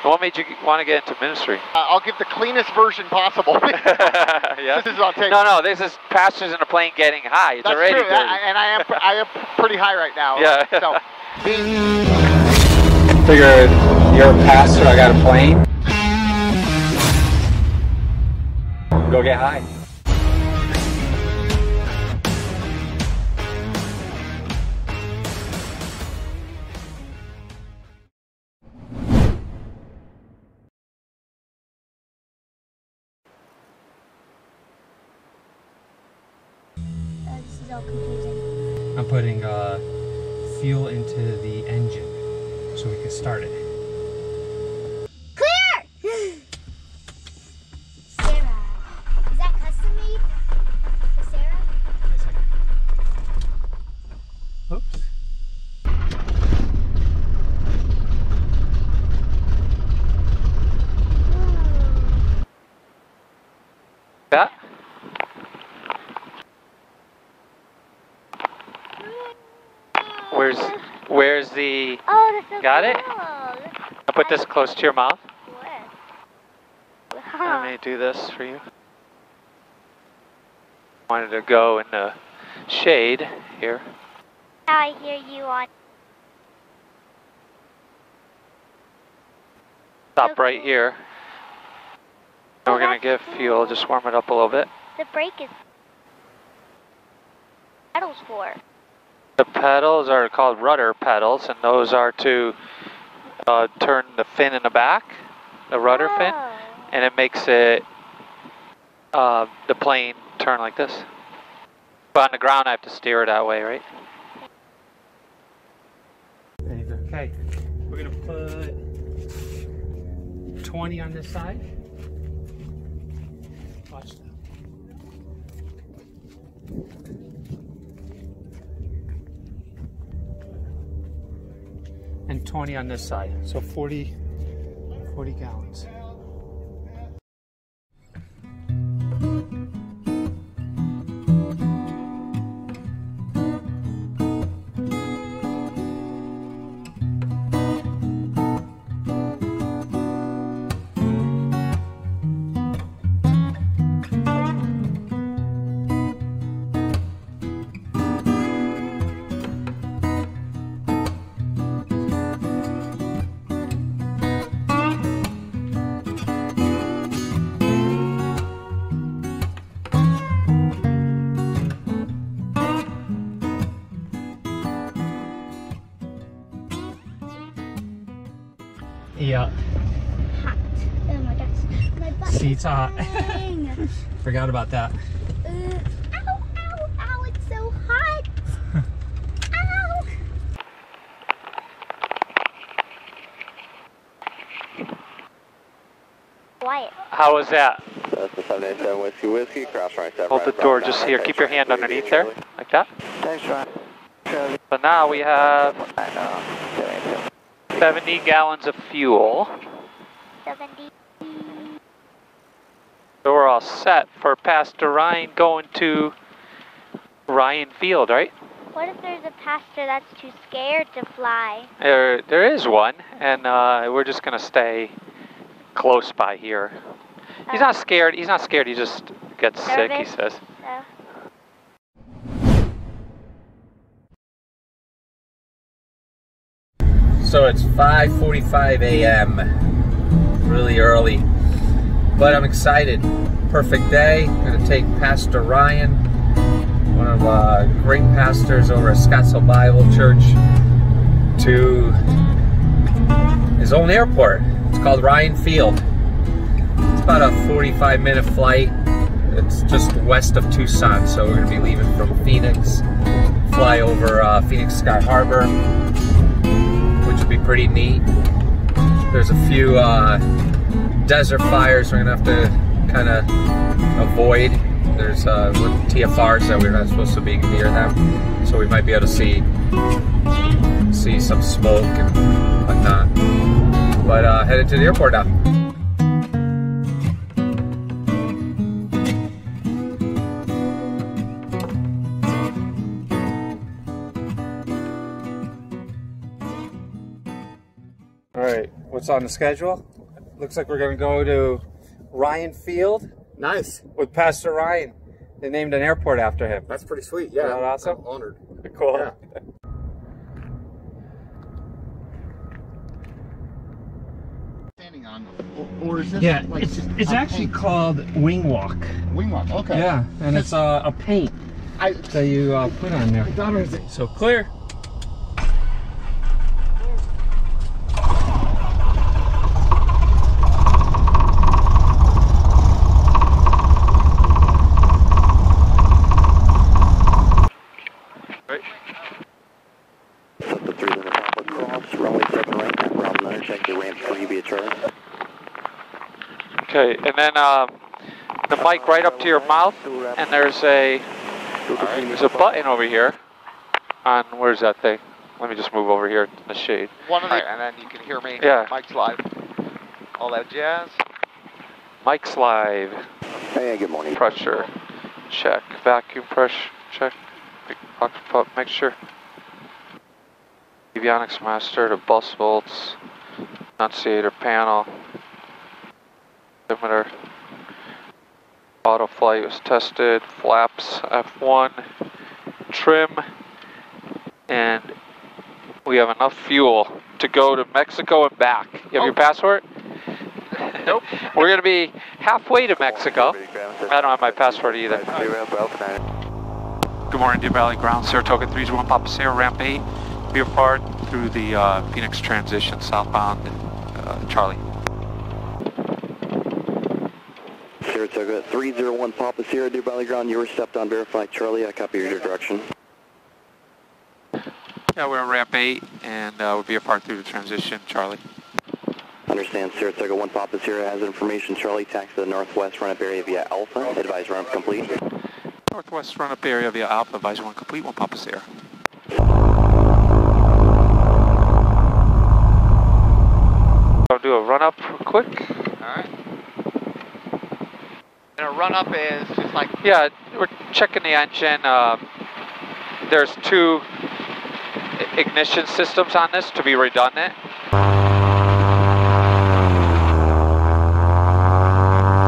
What made you want to get into ministry? I'll give the cleanest version possible. Yeah. This is on tape. No, this is pastors in a plane getting high. It's That's already true. dirty. And I am pretty high right now. Yeah. So. Figure you're a pastor, I got a plane. Go get high. This is all confusing. I'm putting fuel into the engine so we can start it. Clear! Sarah. Is that custom made for Sarah? Wait a second. Oops. That? Where's the... Oh, that's so Got it? cool. I'll put this close to your mouth. What? Let me do this for you. Wanted to go in the shade here. Now I hear you on. Stop So right cool. here. And we're gonna that's give fuel, just warm it up a little bit. The brake is pedals for. The pedals are called rudder pedals, and those are to turn the fin in the back, the rudder fin, and it makes it the plane turn like this. But on the ground, I have to steer it that way, right? Okay, we're gonna put 20 on this side. Watch that. And 20 on this side, so 40 gallons. Yeah. Hot. Oh my gosh. My butt Seats is hot. burning. Forgot about that. Ow, ow, ow, it's so hot. Ow. Quiet. How was that? That's the 787 Whiskey, cross right side. Hold the door just here. Keep your hand underneath there, like that. Thanks, Ryan. So now we have 70 gallons of fuel. 70. So we're all set for Pastor Ryan going to Ryan Field, right? What if there's a pastor that's too scared to fly? There is one, and we're just gonna stay close by here. He's not scared. He's not scared. He just gets sick, he Nervous? says. So it's 5:45 a.m. Really early, but I'm excited. Perfect day. I'm gonna take Pastor Ryan, one of great pastors over at Scottsdale Bible Church, to his own airport. It's called Ryan Field. It's about a 45-minute flight. It's just west of Tucson, so we're gonna be leaving from Phoenix, fly over Phoenix Sky Harbor, which would be pretty neat. There's a few desert fires we're gonna have to kind of avoid. There's TFRs that we're not supposed to be near them, so we might be able to see some smoke and whatnot. But headed to the airport now. what's on the schedule. Looks like we're going to go to Ryan Field. Nice. With Pastor Ryan. They named an airport after him. That's pretty sweet. Yeah. Isn't that awesome? I'm honored. Cool. Yeah. Standing on, or is this like it's actually paint? called Wing Walk. Wing walk? Okay. Yeah, and it's a paint that you put on there. My daughter is So clear. Set the 3 minute top cross, runway 7 right, at Rob 9, check the ramp for you via Charlie. Okay, and then the mic right up to your mouth, and there's a button over here on, where's that thing? Let me just move over here in the shade. one of the, and then you can hear me. Yeah. Mike's live. All that jazz. Mic's live. Hey, good morning. Pressure check. Vacuum pressure check. Mixture. Avionics master, the bus bolts, annunciator panel, limiter. Auto flight was tested. Flaps F1. Trim. And we have enough fuel to go to Mexico and back. You have your passport? Nope. We're going to be halfway to Mexico. I don't have my passport either. Good morning, Deer Valley Ground. Saratoga 301 Papa Sierra, ramp 8. Be apart through the Phoenix transition, southbound Charlie. Saratoga 301 Papa Sierra, Deer Valley Ground, you were stepped on, verified Charlie, I copy your direction. Yeah, we're on ramp 8, and we'll be apart through the transition, Charlie. Understand, Saratoga 1 Papa Sierra has information, Charlie, taxi to the northwest run-up area via Alpha, advise run-up complete. Northwest run-up area via Alpha, advise 1 complete, 1 Papa Sierra. I'll do a run-up real quick. Alright. And a run-up is just like... Yeah, we're checking the engine. There's 2 ignition systems on this to be redundant.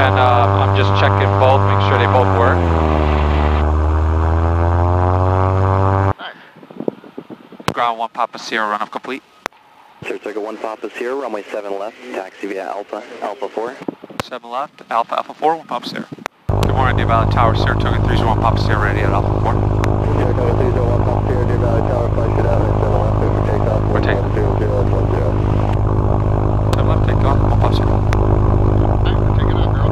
And I'm just checking both, make sure they both work. Nice. Ground 1 Papa Sierra, run up complete. Saratoga 1 Papa Sierra, runway 7 left, taxi via Alpha, Alpha 4. 7 left, Alpha 4, 1 Papa Sierra. Good morning, Deer Valley Tower, Saratoga 301 Papa Sierra, ready at Alpha 4. Saratoga 301 Papa Sierra, Deer Valley Tower, flight should have it, 7 left, over takeoff, We're taking. 10. 7 left, take off, 1 Papa Sierra. Alright, we're taking off, girl.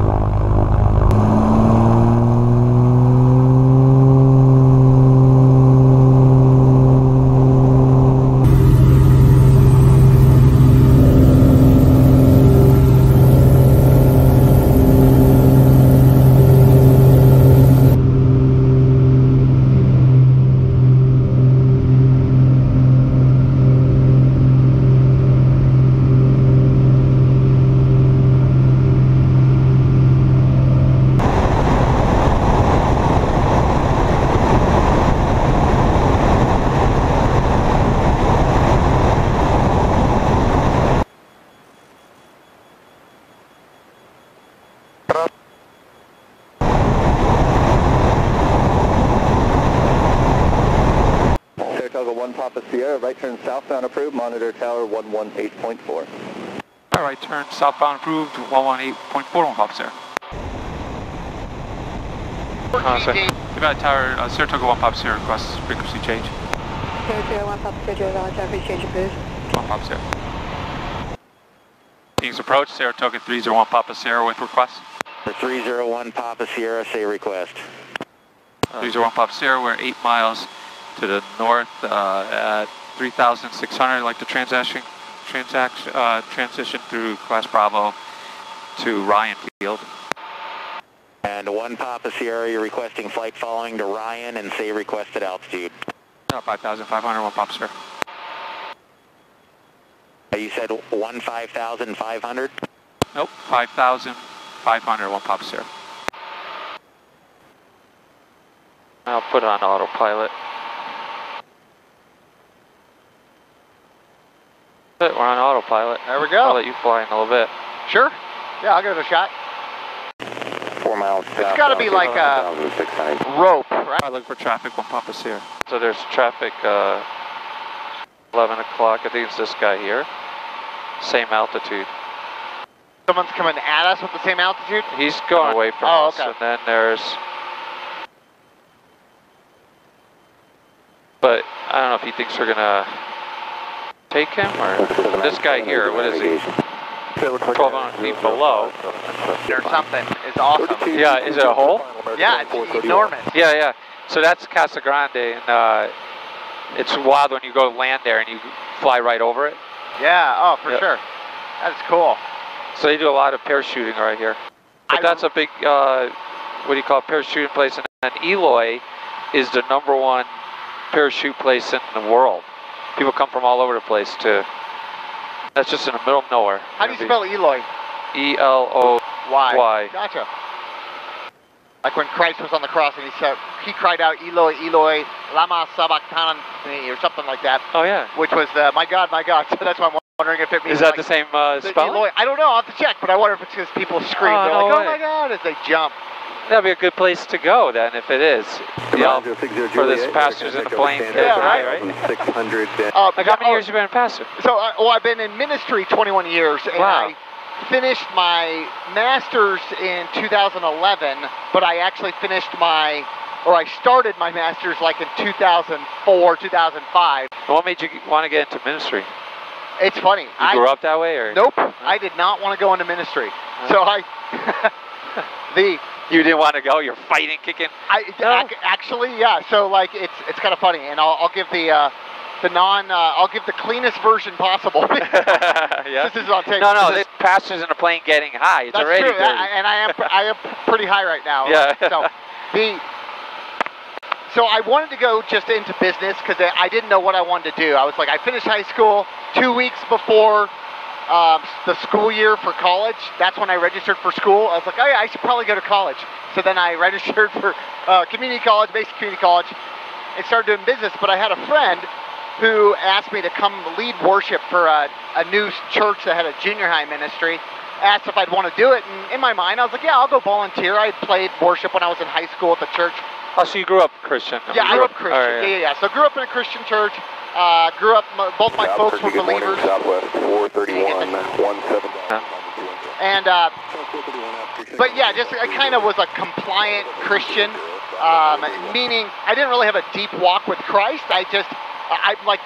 Saratoga 1 Papa Sierra, right turn southbound approved, monitor tower 118.4. All right, turn southbound approved, 118.4, 1 Papa Sierra. Deer Valley Tower, Saratoga 1 Papa Sierra, requests frequency change. Saratoga 1 Papa Sierra, Deer Valley Tower, frequency change approved. 1 Papa Sierra. Kings approach, Saratoga 301 Papa Sierra with request. For 301 Papa Sierra, say request. 301 Papa Sierra, we're 8 miles to the north at 3,600. I'd like to transition through Class Bravo to Ryan Field. And 1 Papa Sierra, you're requesting flight following to Ryan and say requested altitude. 5,500, 1 Papa Sierra. You said 5,500? Nope, 5,500, 1 Papa Sierra. I'll put it on autopilot. We're on autopilot. There we go. I'll let you fly in a little bit. Sure. Yeah, I'll give it a shot. 4 miles. It's got to be like a rope, right? I look for traffic when Papa's here. So there's traffic 11 o'clock. I think it's this guy here. Same altitude. Someone's coming at us with the same altitude? He's going away from us. Okay. And then there's... But I don't know if he thinks we're going to take him or... This guy here, what is he? 1,200 feet below. Or something. It's awesome. Yeah, is it a hole? Yeah, it's enormous. Yeah, yeah. So that's Casa Grande, and it's wild when you go land there and you fly right over it. Yeah, oh, for sure. That's cool. So they do a lot of parachuting right here. But that's a big, what do you call it, parachuting place. And Eloy is the #1 parachute place in the world. People come from all over the place to, that's just in the middle of nowhere. How do you spell Eloy? E-L-O-Y. Gotcha. Like when Christ was on the cross and he cried out, Eloi, Eloi, lama sabachthani, or something like that. Oh yeah. Which was, my God, my God. So that's why I'm wondering if it means Is that like, the same spelling? Eloi. I don't know, I'll have to check, but I wonder if it's because people scream. They're no like, oh way. my God, as they jump. That'd be a good place to go then, if it is. You know, for this pastors in the plane. Yeah, right. 600. Like how many years you been a pastor? So, well, I've been in ministry 21 years, and Wow. I finished my master's in 2011, but I actually I started my master's like in 2004, 2005. What made you want to get into ministry? It's funny. You grew up that way, or? Nope, I did not want to go into ministry. So You didn't want to go. You're fighting, kicking. Actually, yeah. So like it's kind of funny, and I'll give I'll give the cleanest version possible. Yeah. This is on tape. No, this pastors in a plane getting high. It's That's already true, dirty. and I am pretty high right now. Yeah. So I wanted to go just into business because I didn't know what I wanted to do. I was like, I finished high school 2 weeks before the school year for college. That's when I registered for school. I was like, oh yeah, I should probably go to college. So then I registered for community college, basic community college, and started doing business. But I had a friend who asked me to come lead worship for a new church that had a junior high ministry. Asked if I'd want to do it, and in my mind I was like, yeah, I'll go volunteer. I played worship when I was in high school at the church. Oh, so you grew up Christian? Yeah, I grew up Christian. Right, yeah. So I grew up in a Christian church. Grew up, both my folks were believers. Southwest 431 17. And, but yeah, just I kind of was a compliant Christian, meaning I didn't really have a deep walk with Christ. Like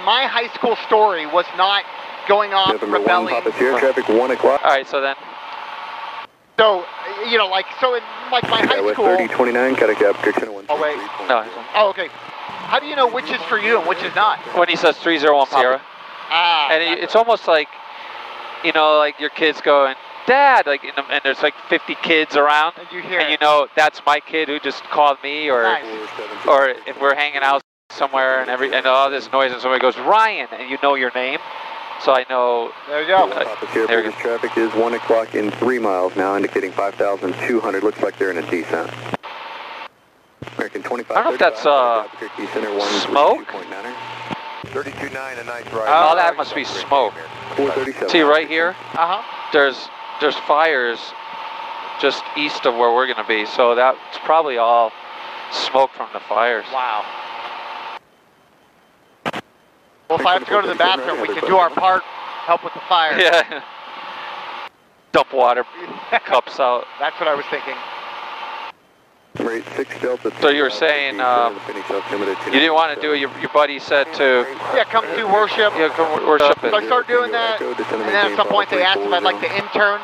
my high school story was not going off rebelling. Traffic 1 o'clock. All right, so then. So, you know, like, so in like my high school. 3029, cut a cab, Oh, wait. No. Oh, okay. How do you know which is for you and which is not? When he says 301 Sierra. And it's almost like, you know, like your kids going, Dad, like, and there's like 50 kids around. And you hear and you know, that's my kid who just called me, or Nice. or if we're hanging out somewhere and all this noise and somebody goes, Ryan, and you know your name. So I know. There you go. There we go. Traffic is 1 o'clock in 3 miles now, indicating 5,200. Looks like they're in a descent. American 25. I don't know if that's smoke. 32.9, a nice ride. Oh, that must be smoke. 437. See right here, Uh-huh. there's fires just east of where we're going to be, so that's probably all smoke from the fires. Wow. Well, if I have to go to the bathroom, we can do our part, help with the fire. Yeah. Dump water cups out. That's what I was thinking. So you were saying you didn't want to do it. Your buddy said to. Yeah, come do worship. Yeah, come worship it. So I started doing that, and then at some point they asked if I'd like to intern,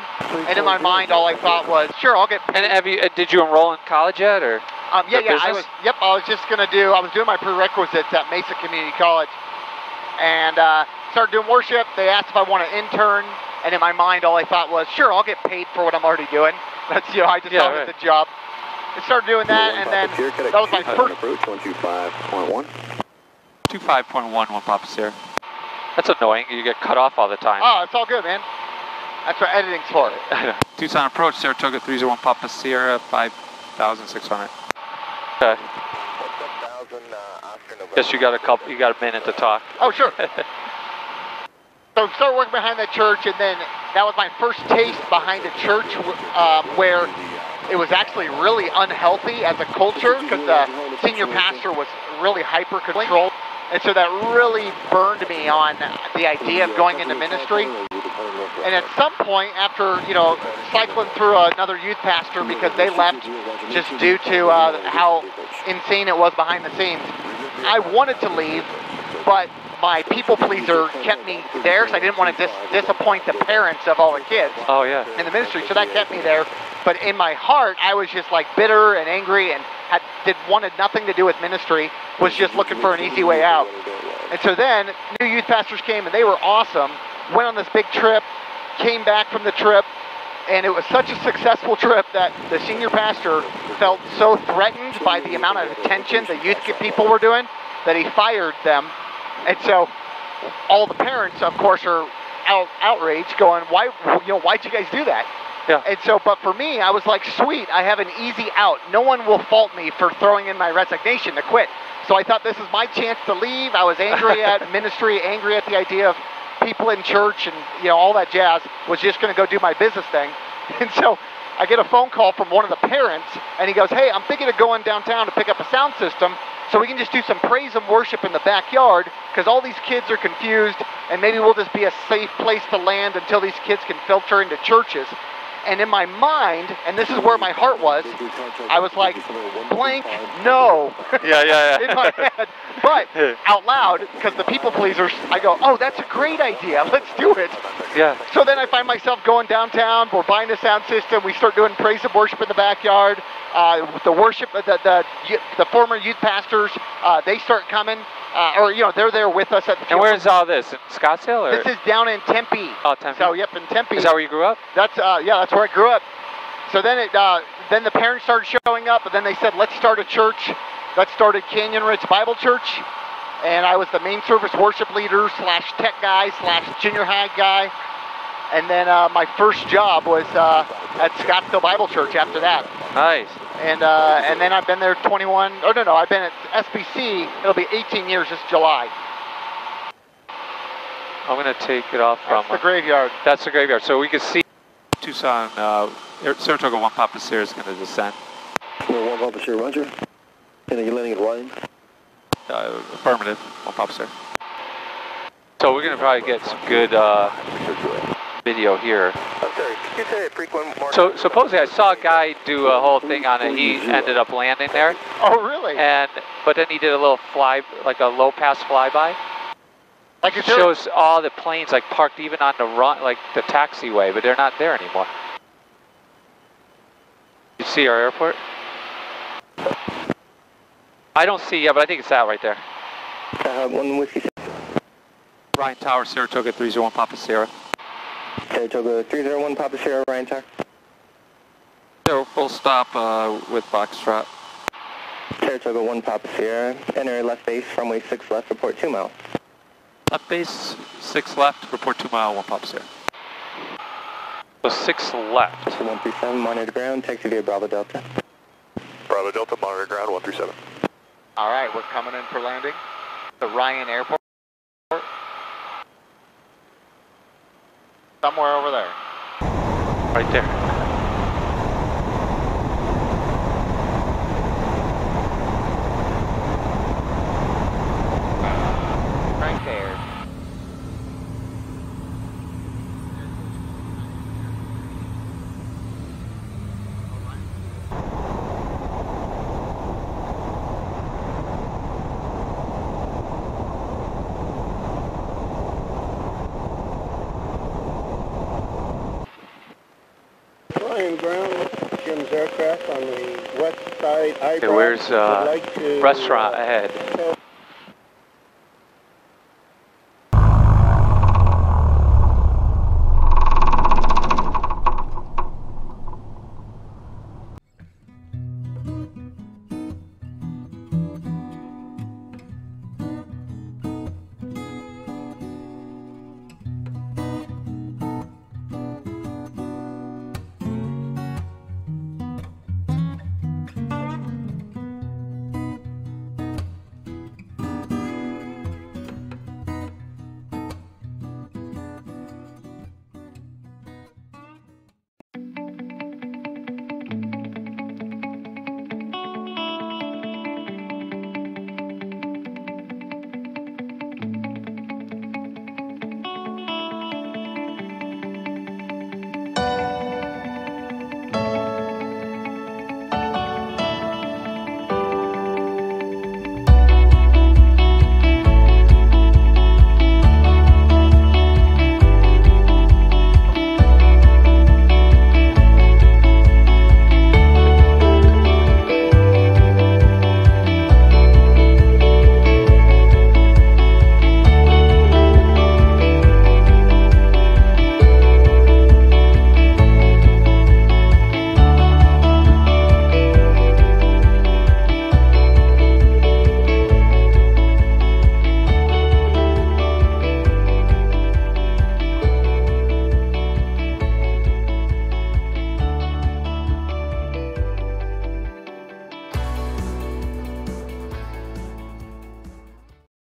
and in my mind all I thought was, sure, I'll get paid. And did you enroll in college yet, or? Yeah, I was. Yep, I was just gonna do. I was doing my prerequisites at Mesa Community College, and started doing worship. They asked if I want to intern, and in my mind all I thought was, sure, I'll get paid for what I'm already doing. That's I just thought it was a job. I started doing that, and then that was my first. Approach 125.1. 25.1 one Papa Sierra. That's annoying. You get cut off all the time. Oh, it's all good, man. That's what editing's for. Tucson approach, Saratoga 301 Papa Sierra 5,600. Okay. Guess you got a minute to talk. Oh, sure. So I started working behind that church, and then that was my first taste behind a church where it was actually really unhealthy as a culture because the senior pastor was really hyper-controlled. And so that really burned me on the idea of going into ministry. And at some point, after, you know, cycling through another youth pastor because they left just due to how insane it was behind the scenes, I wanted to leave, but my people pleaser kept me there because I didn't want to disappoint the parents of all the kids in the ministry. So that kept me there. But in my heart, I was just like bitter and angry and wanted nothing to do with ministry, was just looking for an easy way out. And so then new youth pastors came and they were awesome, went on this big trip, came back from the trip, and it was such a successful trip that the senior pastor felt so threatened by the amount of attention the youth people were doing that he fired them. And so all the parents, of course, are outraged, going, "Why? Why'd you guys do that?" Yeah. And so, but for me, I was like, sweet, I have an easy out. No one will fault me for throwing in my resignation to quit. So I thought this is my chance to leave. I was angry at ministry, angry at the idea of people in church and, all that jazz. Was just going to go do my business thing. And so I get a phone call from one of the parents, and he goes, "Hey, I'm thinking of going downtown to pick up a sound system so we can just do some praise and worship in the backyard because all these kids are confused, and maybe we'll just be a safe place to land until these kids can filter into churches." And in my mind, and this is where my heart was, I was like, blank, no. Yeah. In my head. But out loud, because the people pleasers, I go, "Oh, that's a great idea. Let's do it." Yeah. So then I find myself going downtown. We're buying a sound system. We start doing praise and worship in the backyard. The worship, the former youth pastors, they start coming. They're there with us at the field. And where's all this? In Scottsdale? Or? This is down in Tempe. Oh, Tempe. So, yep, in Tempe. Is that where you grew up? That's that's where I grew up. So then then the parents started showing up, and then they said, "Let's start a church." Let's start at Canyon Ridge Bible Church. And I was the main service worship leader / tech guy / junior high guy. And then my first job was at Scottsdale Bible Church after that. Nice. And then I've been there 21, I've been at SBC, it'll be 18 years this July. I'm going to take it off from... That's the graveyard. That's the graveyard. So we can see Tucson, Saratoga 1 Papa Sierra is going to descend. 1 Papa Sierra, roger. And are you landing at Ryan? Affirmative, 1 Papa Sierra. So we're going to probably get some good video here. I'm sorry, could you say a frequent mark? So supposedly I saw a guy do a whole thing on it. He ended up landing there. Oh, really? But then he did a little like a low pass flyby. Like it shows all the planes like parked even on the run, like the taxiway, but they're not there anymore. You see our airport? I don't see, but I think it's that right there. 1 Whiskey. Ryan Tower, Saratoga 301 Papa Sierra. Saratoga 301 Papa Sierra, Ryan Tower. So full stop with Foxtrot. Saratoga 1 Papa Sierra, enter left base, runway 6 left, report 2 miles. Left base, 6 left, report 2 mile, 1 Papa Sierra. So 6 left. 137, monitor ground, taxi via Bravo Delta. Bravo Delta, monitor ground, 137. All right, we're coming in for landing. The Ryan Airport. Somewhere over there. Right there. Right there. Flying ground, Jim's aircraft on the west side. Okay, where's restaurant ahead?